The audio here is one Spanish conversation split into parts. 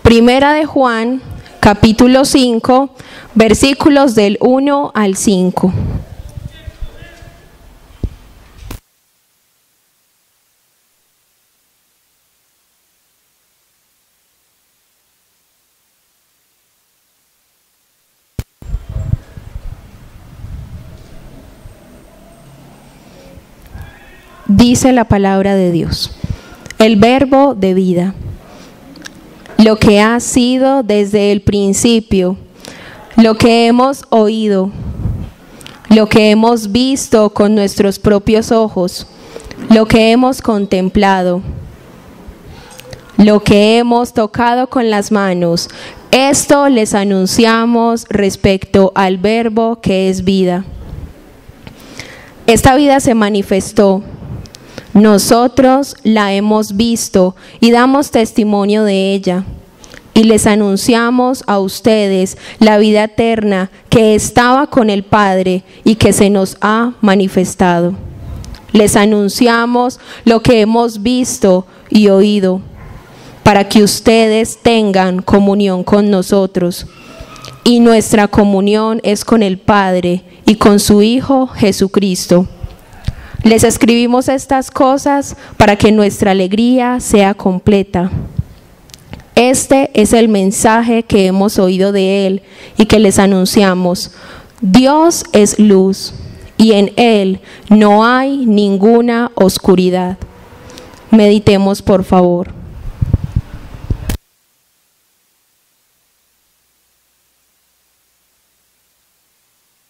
Primera de Juan, capítulo 5, versículos del 1 al 5. Dice la palabra de Dios, el verbo de vida, lo que ha sido desde el principio, lo que hemos oído, lo que hemos visto con nuestros propios ojos, lo que hemos contemplado, lo que hemos tocado con las manos. Esto les anunciamos respecto al verbo que es vida. Esta vida se manifestó. Nosotros la hemos visto y damos testimonio de ella, y les anunciamos a ustedes la vida eterna que estaba con el Padre y que se nos ha manifestado. Les anunciamos lo que hemos visto y oído, para que ustedes tengan comunión con nosotros. Y nuestra comunión es con el Padre y con su Hijo Jesucristo. Les escribimos estas cosas para que nuestra alegría sea completa. Este es el mensaje que hemos oído de Él y que les anunciamos. Dios es luz y en Él no hay ninguna oscuridad. Meditemos, por favor.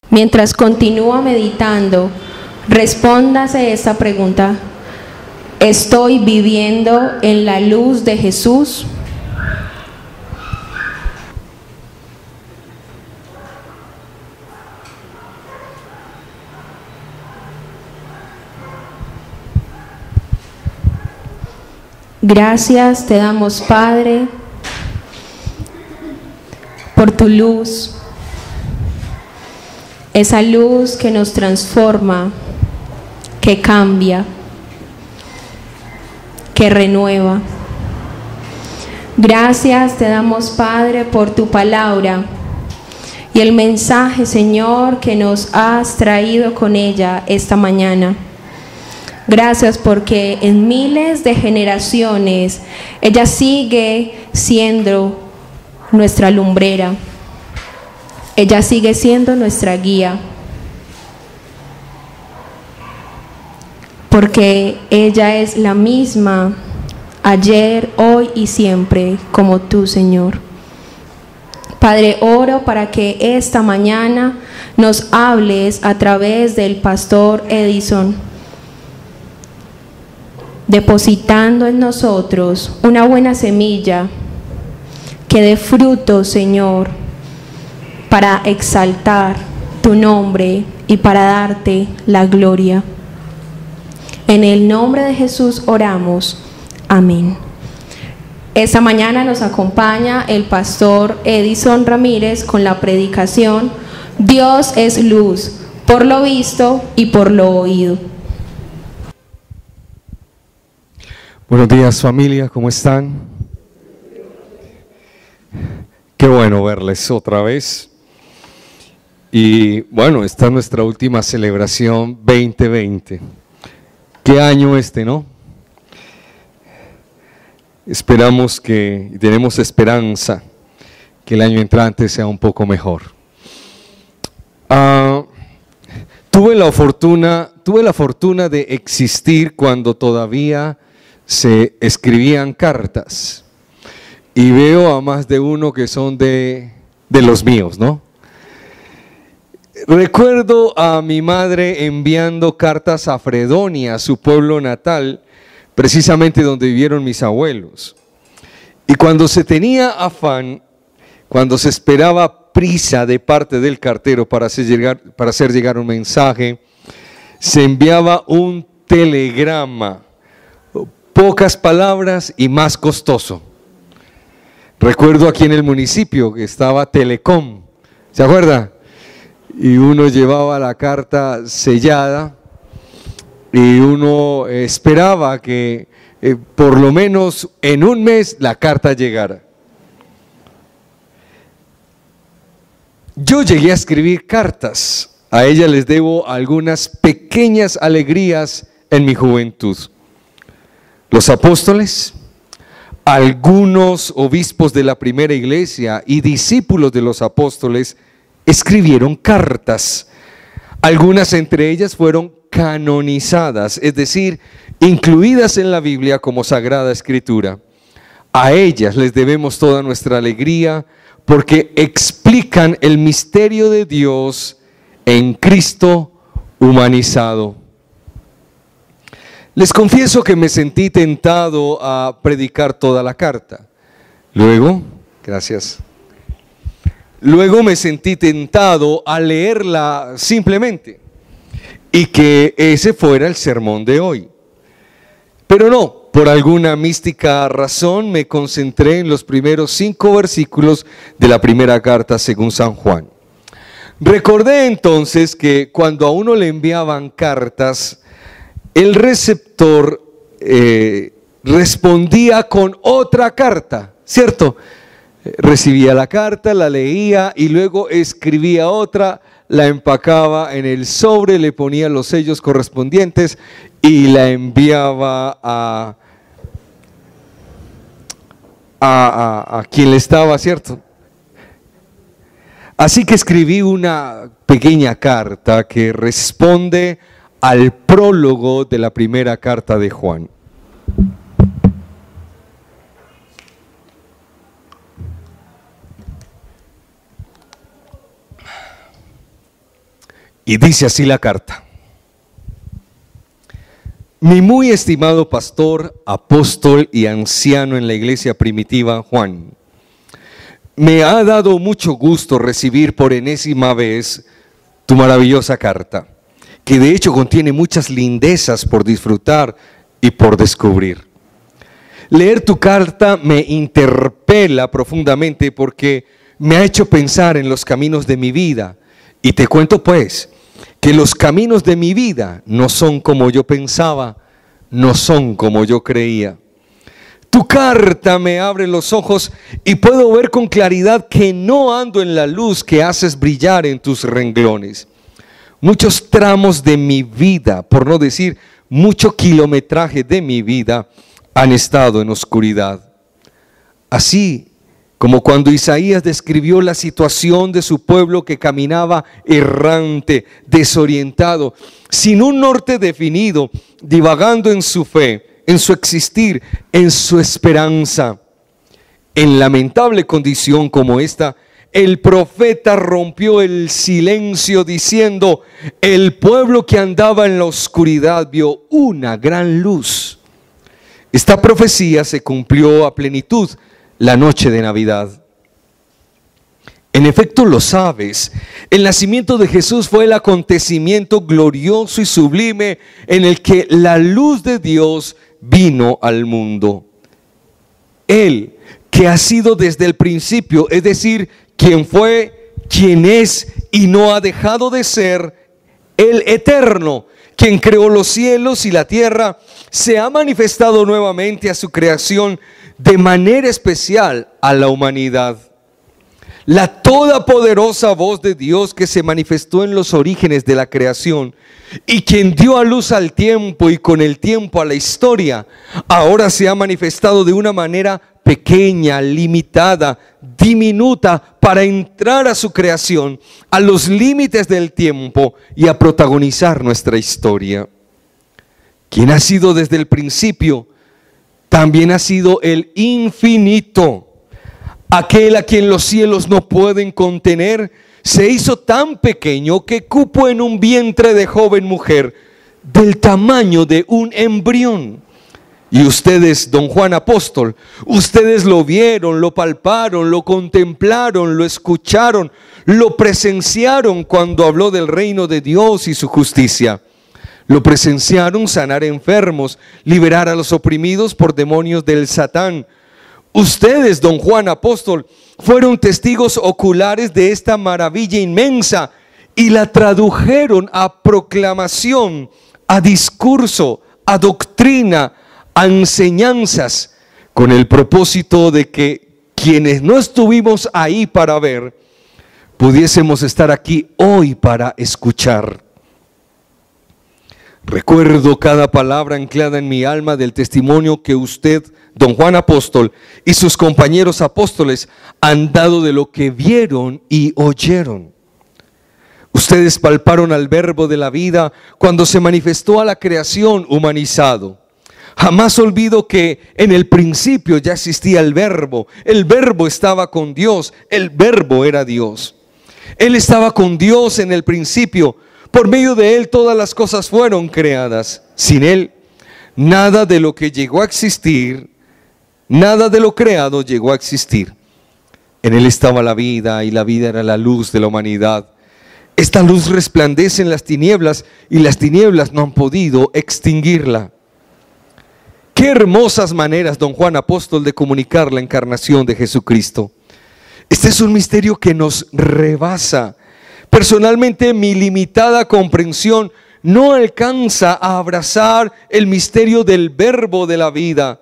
Mientras continúa meditando, respóndase esta pregunta: ¿estoy viviendo en la luz de Jesús? Gracias te damos, Padre, por tu luz, esa luz que nos transforma, que cambia, que renueva. Gracias te damos, Padre, por tu palabra y el mensaje, Señor, que nos has traído con ella esta mañana. Gracias porque en miles de generaciones ella sigue siendo nuestra lumbrera. Ella sigue siendo nuestra guía. Porque ella es la misma ayer, hoy y siempre, como tú, Señor. Padre, oro para que esta mañana nos hables a través del pastor Edison, depositando en nosotros una buena semilla que dé fruto, Señor, para exaltar tu nombre y para darte la gloria. En el nombre de Jesús oramos. Amén. Esta mañana nos acompaña el pastor Edison Ramírez con la predicación Dios es luz, por lo visto y por lo oído. Buenos días, familia, ¿cómo están? Qué bueno verles otra vez. Y bueno, esta es nuestra última celebración 2020. ¿Qué año no? Esperamos y tenemos esperanza que el año entrante sea un poco mejor. Tuve la fortuna de existir cuando todavía se escribían cartas, y veo a más de uno que son de los míos, ¿no? Recuerdo a mi madre enviando cartas a Fredonia, su pueblo natal, precisamente donde vivieron mis abuelos. Y cuando se tenía afán, cuando se esperaba prisa de parte del cartero para hacer llegar un mensaje, se enviaba un telegrama, pocas palabras y más costoso. Recuerdo aquí en el municipio que estaba Telecom, ¿se acuerda? Y uno llevaba la carta sellada y uno esperaba que por lo menos en un mes la carta llegara. Yo llegué a escribir cartas. A ella les debo algunas pequeñas alegrías en mi juventud. Los apóstoles, algunos obispos de la primera iglesia y discípulos de los apóstoles escribieron cartas. Algunas entre ellas fueron canonizadas, es decir, incluidas en la Biblia como Sagrada Escritura. A ellas les debemos toda nuestra alegría porque explican el misterio de Dios en Cristo humanizado. Les confieso que me sentí tentado a predicar toda la carta. Luego me sentí tentado a leerla simplemente y que ese fuera el sermón de hoy. Pero no, por alguna mística razón me concentré en los primeros 5 versículos de la primera carta según San Juan. Recordé entonces que cuando a uno le enviaban cartas, el receptor respondía con otra carta, ¿cierto? Recibía la carta, la leía y luego escribía otra, la empacaba en el sobre, le ponía los sellos correspondientes y la enviaba a quien le estaba, ¿cierto? Así que escribí una pequeña carta que responde al prólogo de la primera carta de Juan. Y dice así la carta: Mi muy estimado pastor, apóstol y anciano en la iglesia primitiva, Juan, me ha dado mucho gusto recibir por enésima vez tu maravillosa carta, que de hecho contiene muchas lindezas por disfrutar y por descubrir. Leer tu carta me interpela profundamente porque me ha hecho pensar en los caminos de mi vida. Y te cuento pues que los caminos de mi vida no son como yo pensaba, no son como yo creía. Tu carta me abre los ojos y puedo ver con claridad que no ando en la luz que haces brillar en tus renglones. Muchos tramos de mi vida, por no decir mucho kilometraje de mi vida, han estado en oscuridad. Así como cuando Isaías describió la situación de su pueblo que caminaba errante, desorientado, sin un norte definido, divagando en su fe, en su existir, en su esperanza. En lamentable condición como esta, el profeta rompió el silencio diciendo: el pueblo que andaba en la oscuridad vio una gran luz. Esta profecía se cumplió a plenitud la noche de Navidad. En efecto, lo sabes, el nacimiento de Jesús fue el acontecimiento glorioso y sublime en el que la luz de Dios vino al mundo. Él, que ha sido desde el principio, es decir, quien fue, quien es y no ha dejado de ser, el eterno, quien creó los cielos y la tierra, se ha manifestado nuevamente a su creación, de manera especial a la humanidad. La todopoderosa voz de Dios que se manifestó en los orígenes de la creación y quien dio a luz al tiempo y con el tiempo a la historia, ahora se ha manifestado de una manera pequeña, limitada, diminuta, para entrar a su creación, a los límites del tiempo y a protagonizar nuestra historia. Quien ha sido desde el principio, también ha sido el infinito. Aquel a quien los cielos no pueden contener, se hizo tan pequeño que cupo en un vientre de joven mujer, del tamaño de un embrión. Y ustedes, don Juan Apóstol, ustedes lo vieron, lo palparon, lo contemplaron, lo escucharon, lo presenciaron cuando habló del reino de Dios y su justicia. Lo presenciaron sanar enfermos, liberar a los oprimidos por demonios del Satán. Ustedes, don Juan Apóstol, fueron testigos oculares de esta maravilla inmensa y la tradujeron a proclamación, a discurso, a doctrina, a enseñanzas, con el propósito de que quienes no estuvimos ahí para ver, pudiésemos estar aquí hoy para escuchar. Recuerdo cada palabra anclada en mi alma del testimonio que usted, don Juan Apóstol, y sus compañeros apóstoles han dado de lo que vieron y oyeron. Ustedes palparon al Verbo de la vida cuando se manifestó a la creación humanizado. Jamás olvido que en el principio ya existía el Verbo estaba con Dios, el Verbo era Dios. Él estaba con Dios en el principio, por medio de Él todas las cosas fueron creadas. Sin Él, nada de lo que llegó a existir, nada de lo creado llegó a existir. En Él estaba la vida y la vida era la luz de la humanidad. Esta luz resplandece en las tinieblas y las tinieblas no han podido extinguirla. Qué hermosas maneras, don Juan Apóstol, de comunicar la encarnación de Jesucristo. Este es un misterio que nos rebasa. Personalmente, mi limitada comprensión no alcanza a abrazar el misterio del Verbo de la vida.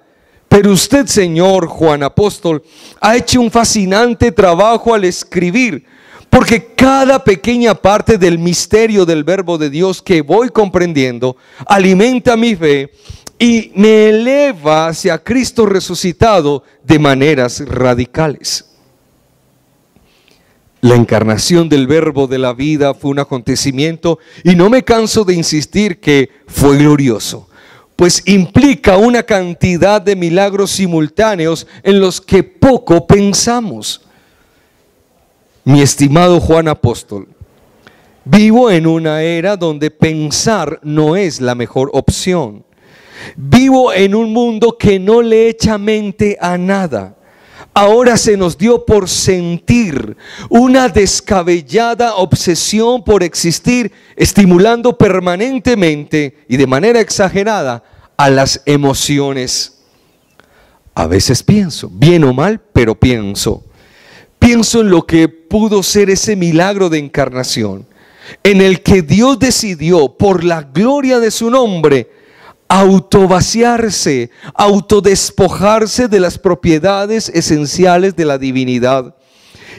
Pero usted, señor Juan Apóstol, ha hecho un fascinante trabajo al escribir, porque cada pequeña parte del misterio del Verbo de Dios que voy comprendiendo alimenta mi fe y me eleva hacia Cristo resucitado de maneras radicales. La encarnación del Verbo de la vida fue un acontecimiento, y no me canso de insistir que fue glorioso, pues implica una cantidad de milagros simultáneos en los que poco pensamos. Mi estimado Juan Apóstol, vivo en una era donde pensar no es la mejor opción. Vivo en un mundo que no le echa mente a nada. Ahora se nos dio por sentir una descabellada obsesión por existir, estimulando permanentemente y de manera exagerada a las emociones. A veces pienso, bien o mal, pero pienso en lo que pudo ser ese milagro de encarnación, en el que Dios decidió, por la gloria de su nombre, autovaciarse, autodespojarse de las propiedades esenciales de la divinidad,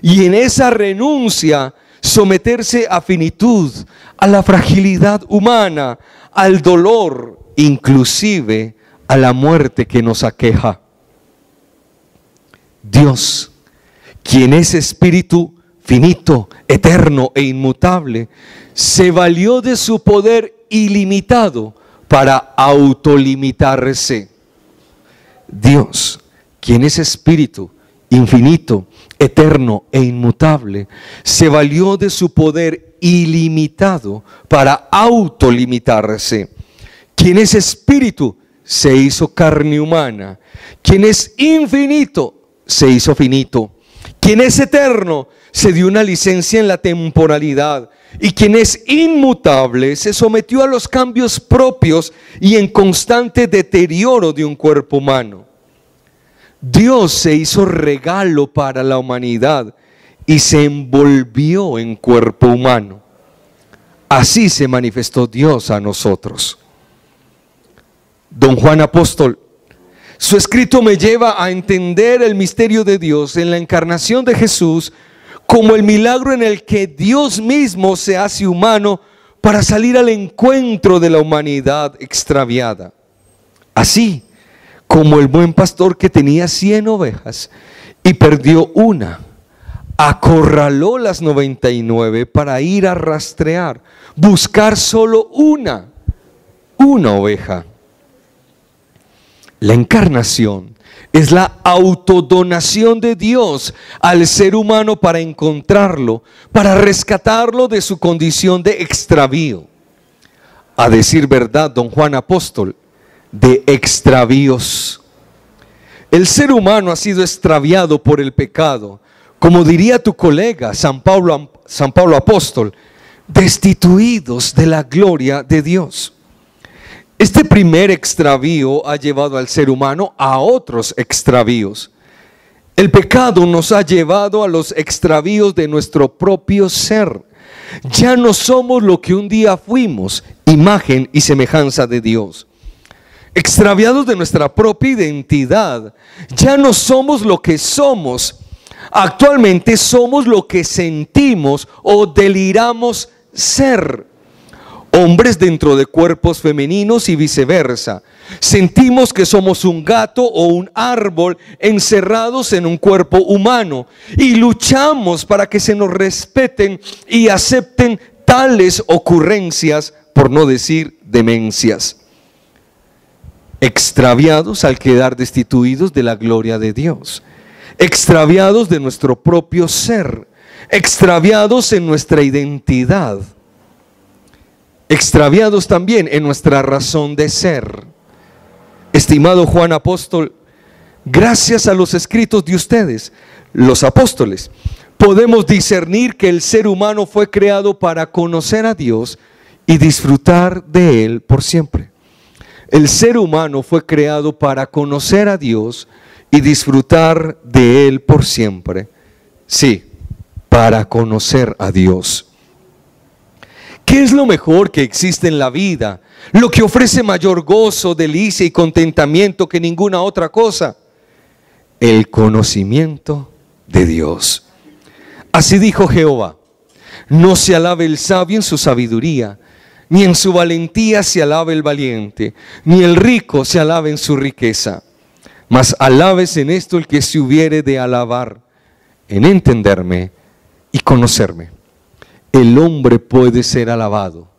y en esa renuncia someterse a finitud, a la fragilidad humana, al dolor, inclusive a la muerte que nos aqueja. Dios, quien es espíritu finito, eterno e inmutable, se valió de su poder ilimitado para autolimitarse. Dios, quien es espíritu infinito, eterno e inmutable, se valió de su poder ilimitado para autolimitarse. Quien es espíritu se hizo carne humana. Quien es infinito se hizo finito. Quien es eterno se dio una licencia en la temporalidad, y quien es inmutable se sometió a los cambios propios y en constante deterioro de un cuerpo humano. Dios se hizo regalo para la humanidad y se envolvió en cuerpo humano. Así se manifestó Dios a nosotros. Don Juan Apóstol, su escrito me lleva a entender el misterio de Dios en la encarnación de Jesús como el milagro en el que Dios mismo se hace humano para salir al encuentro de la humanidad extraviada. Así como el buen pastor que tenía 100 ovejas y perdió una, acorraló las 99 para ir a rastrear, buscar solo una oveja. La encarnación es la autodonación de Dios al ser humano para encontrarlo, para rescatarlo de su condición de extravío. A decir verdad, don Juan Apóstol, de extravíos. El ser humano ha sido extraviado por el pecado, como diría tu colega San Pablo Apóstol, destituidos de la gloria de Dios. Este primer extravío ha llevado al ser humano a otros extravíos. El pecado nos ha llevado a los extravíos de nuestro propio ser. Ya no somos lo que un día fuimos, imagen y semejanza de Dios. Extraviados de nuestra propia identidad, ya no somos lo que somos. Actualmente somos lo que sentimos o deliramos ser. Hombres dentro de cuerpos femeninos y viceversa. Sentimos que somos un gato o un árbol encerrados en un cuerpo humano y luchamos para que se nos respeten y acepten tales ocurrencias, por no decir demencias. Extraviados al quedar destituidos de la gloria de Dios, extraviados de nuestro propio ser, extraviados en nuestra identidad, extraviados también en nuestra razón de ser. Estimado Juan Apóstol, gracias a los escritos de ustedes, los apóstoles, podemos discernir que el ser humano fue creado para conocer a Dios y disfrutar de Él por siempre. El ser humano fue creado para conocer a Dios y disfrutar de Él por siempre. Sí, para conocer a Dios. ¿Qué es lo mejor que existe en la vida? Lo que ofrece mayor gozo, delicia y contentamiento que ninguna otra cosa. El conocimiento de Dios. Así dijo Jehová: no se alabe el sabio en su sabiduría, ni en su valentía se alabe el valiente, ni el rico se alabe en su riqueza. Mas alabes en esto el que se hubiere de alabar, en entenderme y conocerme. El hombre puede ser alabado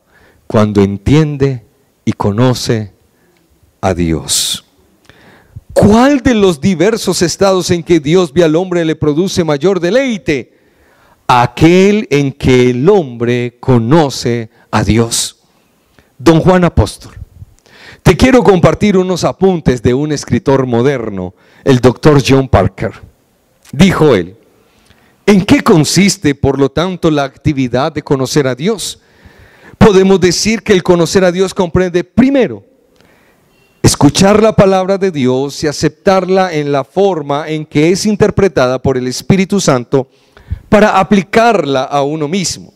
cuando entiende y conoce a Dios. ¿Cuál de los diversos estados en que Dios ve al hombre le produce mayor deleite? Aquel en que el hombre conoce a Dios. Don Juan Apóstol, te quiero compartir unos apuntes de un escritor moderno, el doctor John Parker. Dijo él: ¿en qué consiste, por lo tanto, la actividad de conocer a Dios? Podemos decir que el conocer a Dios comprende, primero, escuchar la palabra de Dios y aceptarla en la forma en que es interpretada por el Espíritu Santo para aplicarla a uno mismo.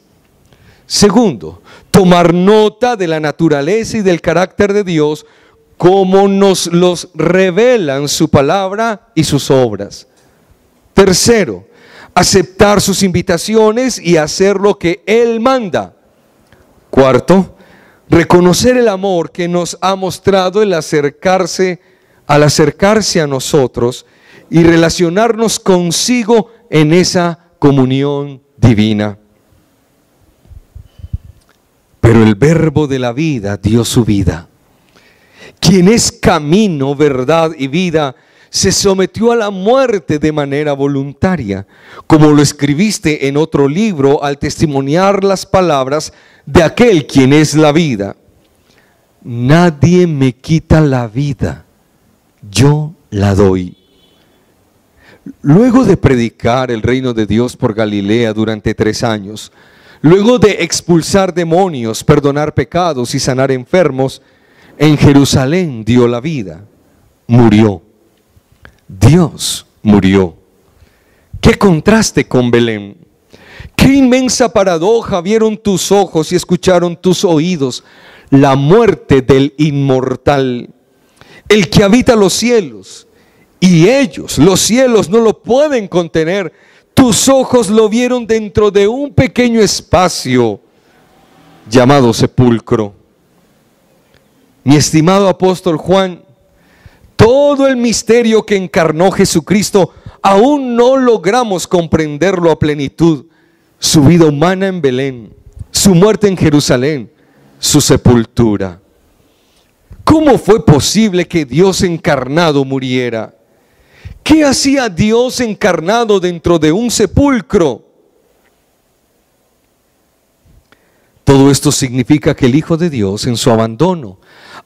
Segundo, tomar nota de la naturaleza y del carácter de Dios como nos los revelan su palabra y sus obras. Tercero, aceptar sus invitaciones y hacer lo que Él manda. Cuarto, reconocer el amor que nos ha mostrado al acercarse a nosotros y relacionarnos consigo en esa comunión divina. Pero el Verbo de la vida dio su vida. Quien es camino, verdad y vida, se sometió a la muerte de manera voluntaria, como lo escribiste en otro libro al testimoniar las palabras de aquel quien es la vida. Nadie me quita la vida, yo la doy. Luego de predicar el reino de Dios por Galilea durante 3 años, luego de expulsar demonios, perdonar pecados y sanar enfermos, en Jerusalén dio la vida, murió. Dios murió. Qué contraste con Belén. Qué inmensa paradoja vieron tus ojos y escucharon tus oídos la muerte del inmortal, el que habita los cielos, y ellos, los cielos, no lo pueden contener. Tus ojos lo vieron dentro de un pequeño espacio llamado sepulcro. Mi estimado apóstol Juan, todo el misterio que encarnó Jesucristo aún no logramos comprenderlo a plenitud. Su vida humana en Belén, su muerte en Jerusalén, su sepultura. ¿Cómo fue posible que Dios encarnado muriera? ¿Qué hacía Dios encarnado dentro de un sepulcro? Todo esto significa que el Hijo de Dios, en su abandono,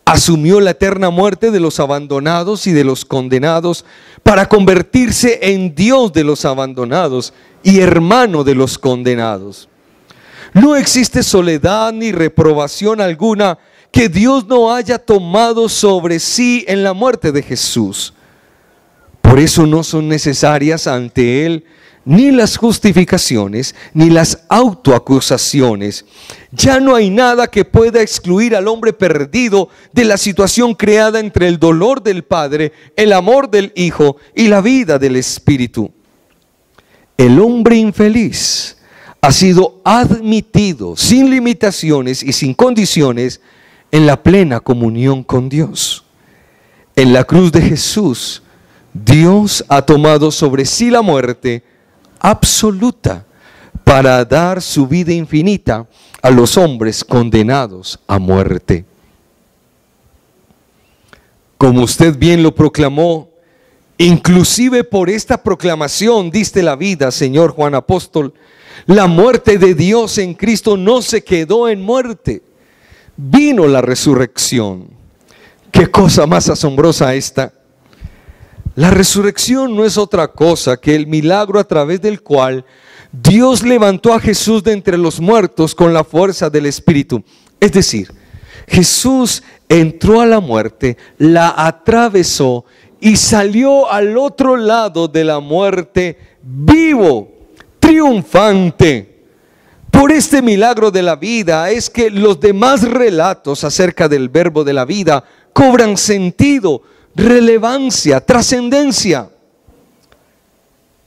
asumió la eterna muerte de los abandonados y de los condenados para convertirse en Dios de los abandonados y hermano de los condenados. No existe soledad ni reprobación alguna que Dios no haya tomado sobre sí en la muerte de Jesús. Por eso no son necesarias ante Él ni las justificaciones, ni las autoacusaciones. Ya no hay nada que pueda excluir al hombre perdido de la situación creada entre el dolor del Padre, el amor del Hijo y la vida del Espíritu. el hombre infeliz ha sido admitido sin limitaciones y sin condiciones en la plena comunión con Dios. En la cruz de Jesús, Dios ha tomado sobre sí la muerte absoluta para dar su vida infinita a los hombres condenados a muerte. Como usted bien lo proclamó, inclusive por esta proclamación diste la vida, Señor Juan Apóstol. La muerte de Dios en Cristo no se quedó en muerte. Vino la resurrección. Qué cosa más asombrosa esta. La resurrección no es otra cosa que el milagro a través del cual Dios levantó a Jesús de entre los muertos con la fuerza del Espíritu. Es decir, Jesús entró a la muerte, la atravesó y salió al otro lado de la muerte vivo, triunfante. Por este milagro de la vida es que los demás relatos acerca del verbo de la vida cobran sentido, relevancia, trascendencia.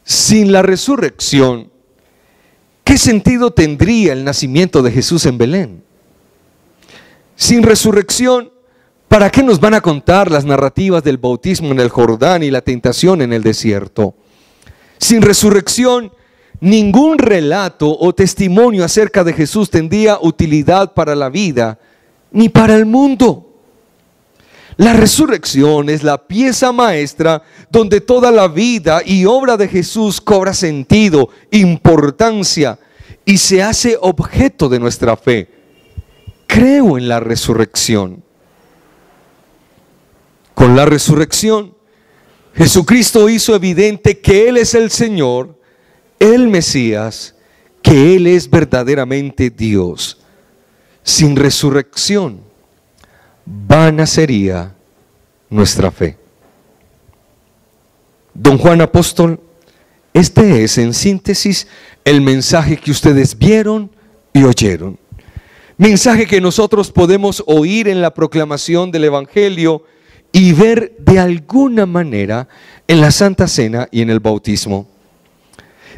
Sin la resurrección, ¿qué sentido tendría el nacimiento de Jesús en Belén? Sin resurrección, ¿para qué nos van a contar las narrativas del bautismo en el Jordán y la tentación en el desierto? Sin resurrección, ningún relato o testimonio acerca de Jesús tendría utilidad para la vida ni para el mundo. La resurrección es la pieza maestra donde toda la vida y obra de Jesús cobra sentido, importancia y se hace objeto de nuestra fe. Creo en la resurrección. Con la resurrección, Jesucristo hizo evidente que Él es el Señor, el Mesías, que Él es verdaderamente Dios. Sin resurrección, vana sería nuestra fe. Don Juan Apóstol, este es en síntesis el mensaje que ustedes vieron y oyeron. Mensaje que nosotros podemos oír en la proclamación del Evangelio y ver de alguna manera en la Santa Cena y en el bautismo.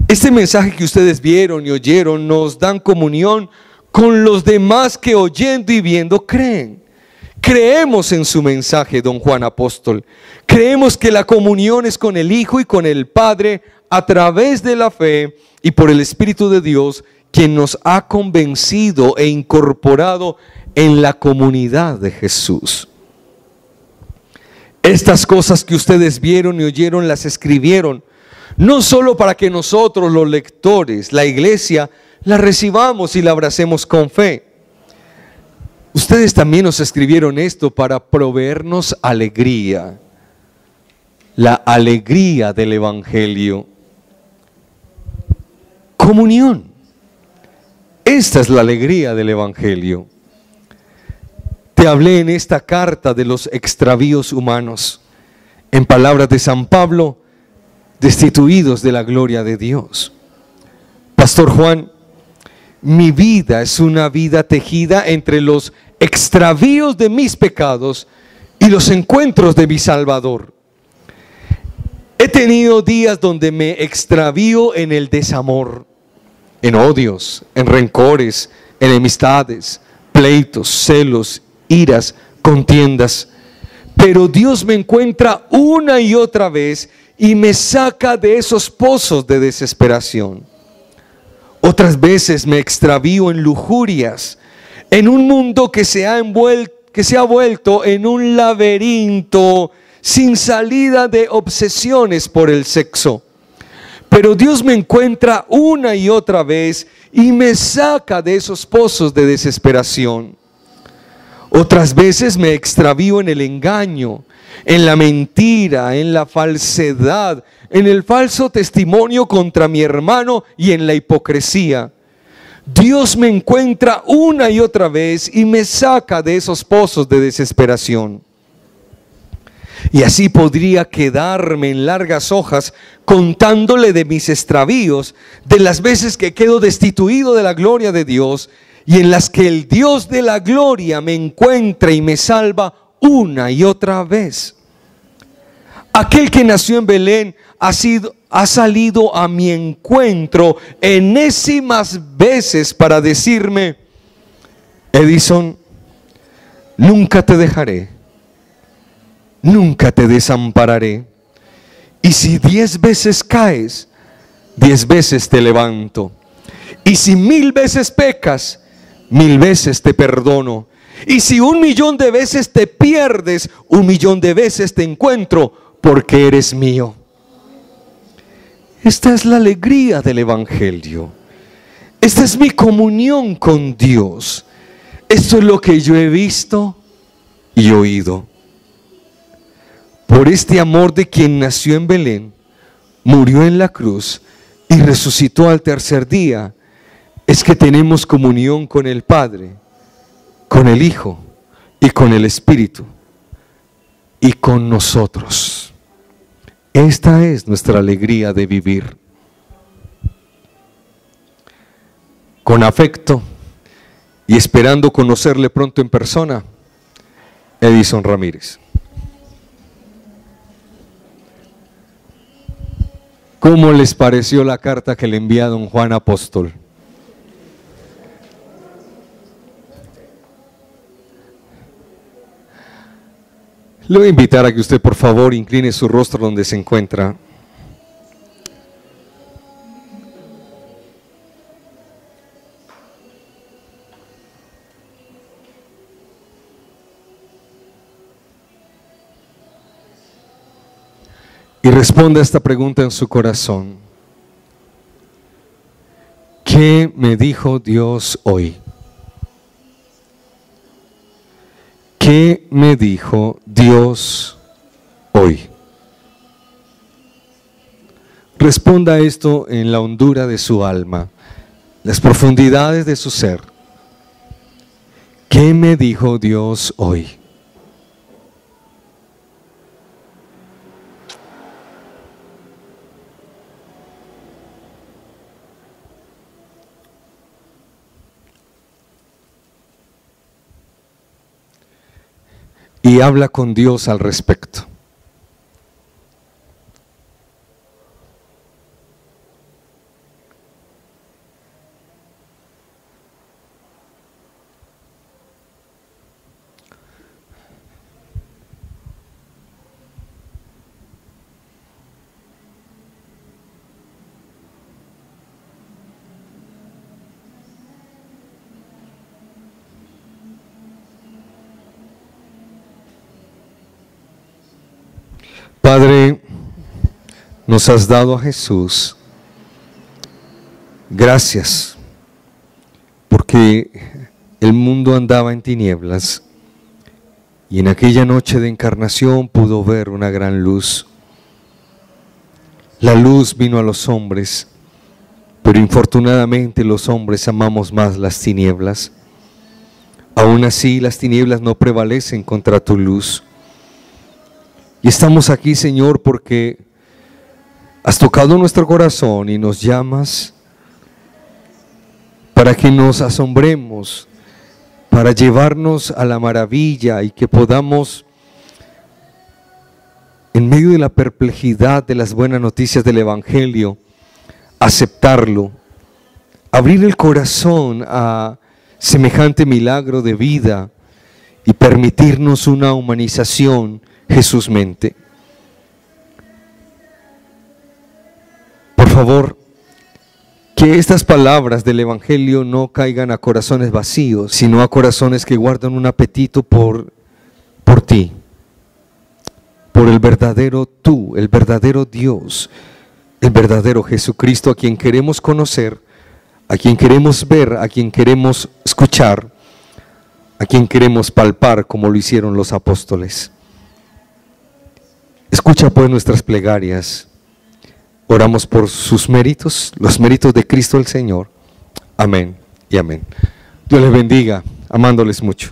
Este mensaje que ustedes vieron y oyeron nos dan comunión con los demás que oyendo y viendo creen. Creemos en su mensaje, don Juan Apóstol. Creemos que la comunión es con el Hijo y con el Padre a través de la fe y por el Espíritu de Dios, quien nos ha convencido e incorporado en la comunidad de Jesús. Estas cosas que ustedes vieron y oyeron las escribieron, no solo para que nosotros los lectores, la iglesia, las recibamos y la abracemos con fe. Ustedes también nos escribieron esto para proveernos alegría, la alegría del Evangelio. Comunión. Esta es la alegría del Evangelio. Te hablé en esta carta de los extravíos humanos, en palabras de San Pablo, destituidos de la gloria de Dios. Pastor Juan, mi vida es una vida tejida entre los extravíos de mis pecados y los encuentros de mi Salvador. He tenido días donde me extravío en el desamor, en odios, en rencores, enemistades, pleitos, celos, iras, contiendas. Pero Dios me encuentra una y otra vez y me saca de esos pozos de desesperación. Otras veces me extravío en lujurias, en un mundo que se ha vuelto en un laberinto sin salida de obsesiones por el sexo. Pero Dios me encuentra una y otra vez y me saca de esos pozos de desesperación. Otras veces me extravío en el engaño, en la mentira, en la falsedad, en el falso testimonio contra mi hermano y en la hipocresía. Dios me encuentra una y otra vez y me saca de esos pozos de desesperación. Y así podría quedarme en largas hojas contándole de mis extravíos, de las veces que quedo destituido de la gloria de Dios y en las que el Dios de la gloria me encuentra y me salva una y otra vez. Aquel que nació en Belén ha ha salido a mi encuentro enésimas veces para decirme: Edison, nunca te dejaré, nunca te desampararé, y si 10 veces caes, 10 veces te levanto, y si 1000 veces pecas, 1000 veces te perdono, y si 1.000.000 de veces te pierdes, 1.000.000 de veces te encuentro, porque eres mío. Esta es la alegría del Evangelio. Esta es mi comunión con Dios. Esto es lo que yo he visto y oído. Por este amor de quien nació en Belén, murió en la cruz y resucitó al tercer día, es que tenemos comunión con el Padre, con el Hijo y con el Espíritu, y con nosotros. Esta es nuestra alegría de vivir. Con afecto y esperando conocerle pronto en persona, Edison Ramírez. ¿Cómo les pareció la carta que le envía don Juan Apóstol? Le voy a invitar a que usted por favor incline su rostro donde se encuentra. Y responda a esta pregunta en su corazón. ¿Qué me dijo Dios hoy? ¿Qué me dijo Dios hoy? Responda esto en la hondura de su alma, las profundidades de su ser. ¿Qué me dijo Dios hoy? Y habla con Dios al respecto. Padre, nos has dado a Jesús. Gracias, porque el mundo andaba en tinieblas y en aquella noche de encarnación pudo ver una gran luz. La luz vino a los hombres, pero infortunadamente los hombres amamos más las tinieblas. Aún así, las tinieblas no prevalecen contra tu luz. Y estamos aquí, Señor, porque has tocado nuestro corazón y nos llamas para que nos asombremos, para llevarnos a la maravilla y que podamos, en medio de la perplejidad de las buenas noticias del Evangelio, aceptarlo, abrir el corazón a semejante milagro de vida y permitirnos una humanización Jesús mente. Por favor, que estas palabras del Evangelio no caigan a corazones vacíos, sino a corazones que guardan un apetito por ti, por el verdadero tú, el verdadero Dios, el verdadero Jesucristo, a quien queremos conocer, a quien queremos ver, a quien queremos escuchar, a quien queremos palpar como lo hicieron los apóstoles. Escucha pues nuestras plegarias. Oramos por sus méritos, los méritos de Cristo el Señor. Amén y amén. Dios les bendiga, amándoles mucho.